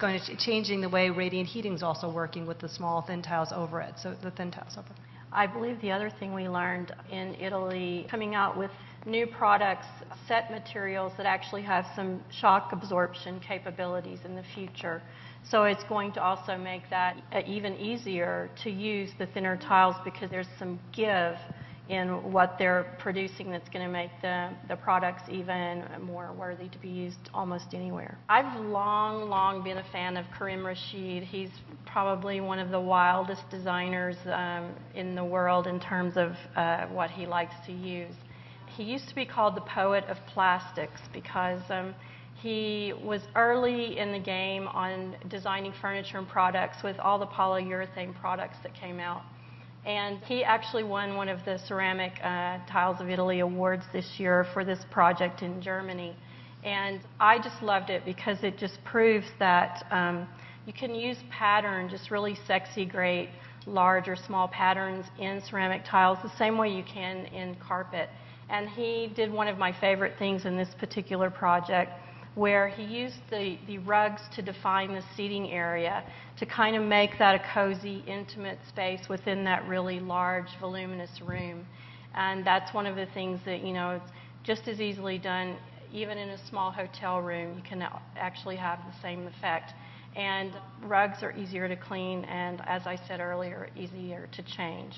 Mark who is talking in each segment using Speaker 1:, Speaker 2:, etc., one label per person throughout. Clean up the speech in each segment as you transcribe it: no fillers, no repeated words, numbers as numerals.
Speaker 1: going to changing the way radiant heating is also working with the small thin tiles over it, so the thin tiles over it.
Speaker 2: I believe the other thing we learned in Italy, coming out with new products, set materials that actually have some shock absorption capabilities in the future. So it's going to also make that even easier to use the thinner tiles because there's some give in what they're producing that's going to make the products even more worthy to be used almost anywhere. I've long been a fan of Karim Rashid. He's probably one of the wildest designers in the world in terms of what he likes to use. He used to be called the poet of plastics because he was early in the game on designing furniture and products with all the polyurethane products that came out. And he actually won one of the Ceramic Tiles of Italy awards this year for this project in Germany. And I just loved it because it just proves that you can use pattern, just really sexy, great, large or small patterns in ceramic tiles the same way you can in carpet. And he did one of my favorite things in this particular project, where he used the rugs to define the seating area to kind of make that a cozy, intimate space within that really large, voluminous room. And that's one of the things that, you know, it's just as easily done even in a small hotel room. You can actually have the same effect. And rugs are easier to clean and, as I said earlier, easier to change.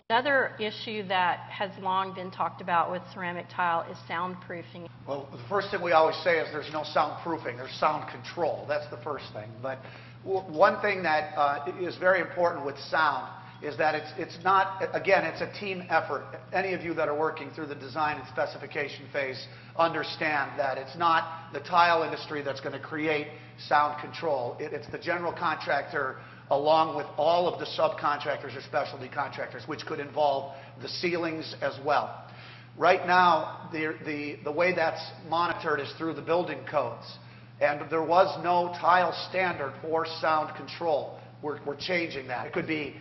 Speaker 2: Another issue that has long been talked about with ceramic tile is soundproofing.
Speaker 3: Well, the first thing we always say is there's no soundproofing, there's sound control. That's the first thing. But one thing that is very important with sound is that it's not, again, it's a team effort. Any of you that are working through the design and specification phase understand that it's not the tile industry that's going to create sound control. It's the general contractor along with all of the subcontractors or specialty contractors, which could involve the ceilings as well. Right now, the way that's monitored is through the building codes. And there was no tile standard for sound control. We're changing that. It could be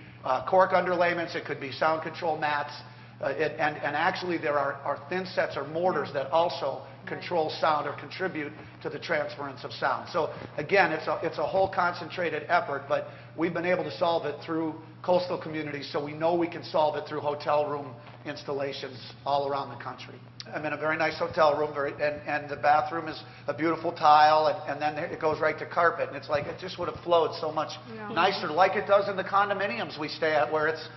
Speaker 3: cork underlayments, it could be sound control mats, and actually there are thin sets or mortars that also control sound or contribute to the transference of sound. So again, it's a whole concentrated effort, but we've been able to solve it through coastal communities, so we know we can solve it through hotel room installations all around the country. I'm in a very nice hotel room, and the bathroom is a beautiful tile, and then it goes right to carpet, and it's like it just would have flowed so much nicer, like it does in the condominiums we stay at, where it's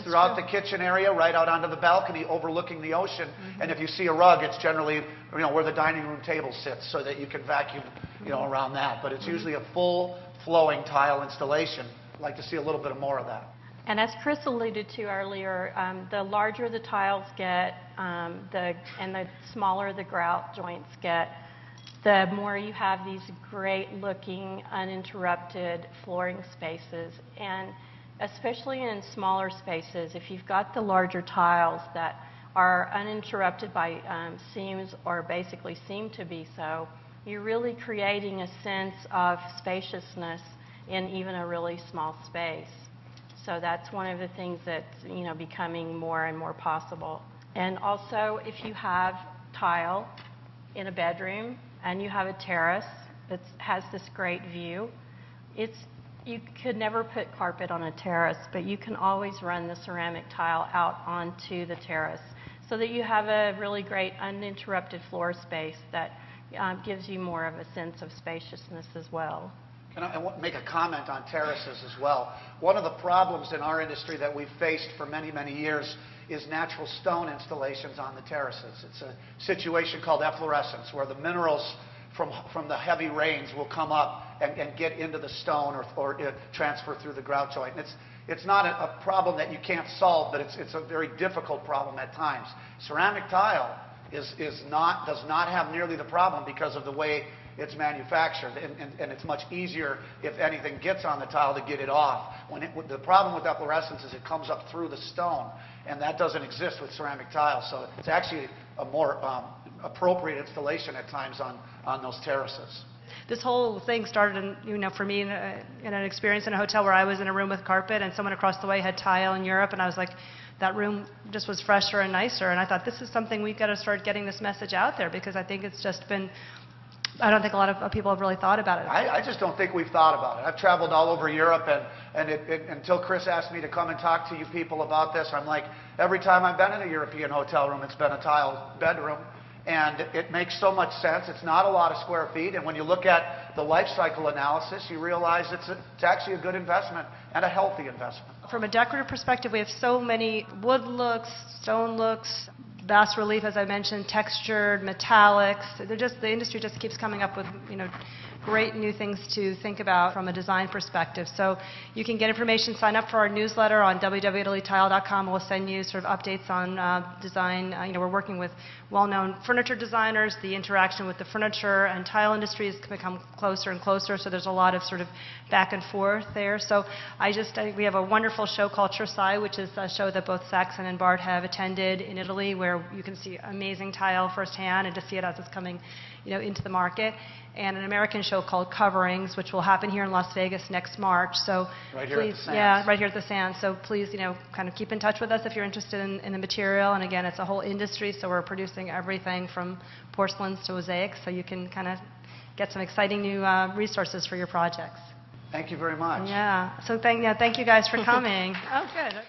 Speaker 3: throughout the kitchen area, right out onto the balcony, overlooking the ocean. And if you see a rug, it's generally where the dining room table sits, so that you can vacuum around that. But it's usually a full flowing tile installation. I'd like to see a little bit more of that.
Speaker 2: And as Chris alluded to earlier, the larger the tiles get, and the smaller the grout joints get, the more you have these great-looking, uninterrupted flooring spaces. And especially in smaller spaces, if you've got the larger tiles that are uninterrupted by seams, or basically seem to be so, you're really creating a sense of spaciousness in even a really small space. So that's one of the things that's becoming more and more possible. And also, if you have tile in a bedroom and you have a terrace that has this great view, you could never put carpet on a terrace, but you can always run the ceramic tile out onto the terrace so that you have a really great uninterrupted floor space that gives you more of a sense of spaciousness as well.
Speaker 3: And I want to make a comment on terraces as well. One of the problems in our industry that we've faced for many, many years is natural stone installations on the terraces. It's a situation called efflorescence, where the minerals from the heavy rains will come up and get into the stone or transfer through the grout joint. And it's not a problem that you can't solve, but it's a very difficult problem at times. Ceramic tile does not have nearly the problem because of the way it's manufactured, and it's much easier, if anything gets on the tile, to get it off. The problem with efflorescence is it comes up through the stone, and that doesn't exist with ceramic tile. So it's actually a more appropriate installation at times on those terraces.
Speaker 1: This whole thing started, for me in an experience in a hotel where I was in a room with carpet, and someone across the way had tile in Europe, and I was like, that room just was fresher and nicer, and I thought, this is something we've got to start getting this message out there, because I think it's just been I don't think a lot of people have really thought about it.
Speaker 3: I just don't think we've thought about it. I've traveled all over Europe, and until Chris asked me to come and talk to you people about this, I'm like, every time I've been in a European hotel room, it's been a tile bedroom, and it makes so much sense. It's not a lot of square feet, and when you look at the life cycle analysis, you realize it's actually a good investment and a healthy investment.
Speaker 1: From a decorative perspective, we have so many wood looks, stone looks, bas relief, as I mentioned, textured, metallics. The industry just keeps coming up with, great new things to think about from a design perspective. So you can get information, sign up for our newsletter on www.italytile.com. We'll send you sort of updates on design. We're working with well-known furniture designers. The interaction with the furniture and tile industry has become closer and closer, so there's a lot of sort of back and forth there. So we have a wonderful show called Tresai, which is a show that both Saxon and Bart have attended in Italy, where you can see amazing tile firsthand and to see it as it's coming into the market. And an American show called Coverings, which will happen here in Las Vegas next March. So
Speaker 3: right here
Speaker 1: please,
Speaker 3: at the Sands.
Speaker 1: yeah, right here at the Sands. So please, kind of keep in touch with us if you're interested in the material. And again, it's a whole industry, so we're producing everything from porcelains to mosaics, so you can kind of get some exciting new resources for your projects.
Speaker 3: Thank you very much.
Speaker 1: Yeah. So thank you guys for coming. Oh, good.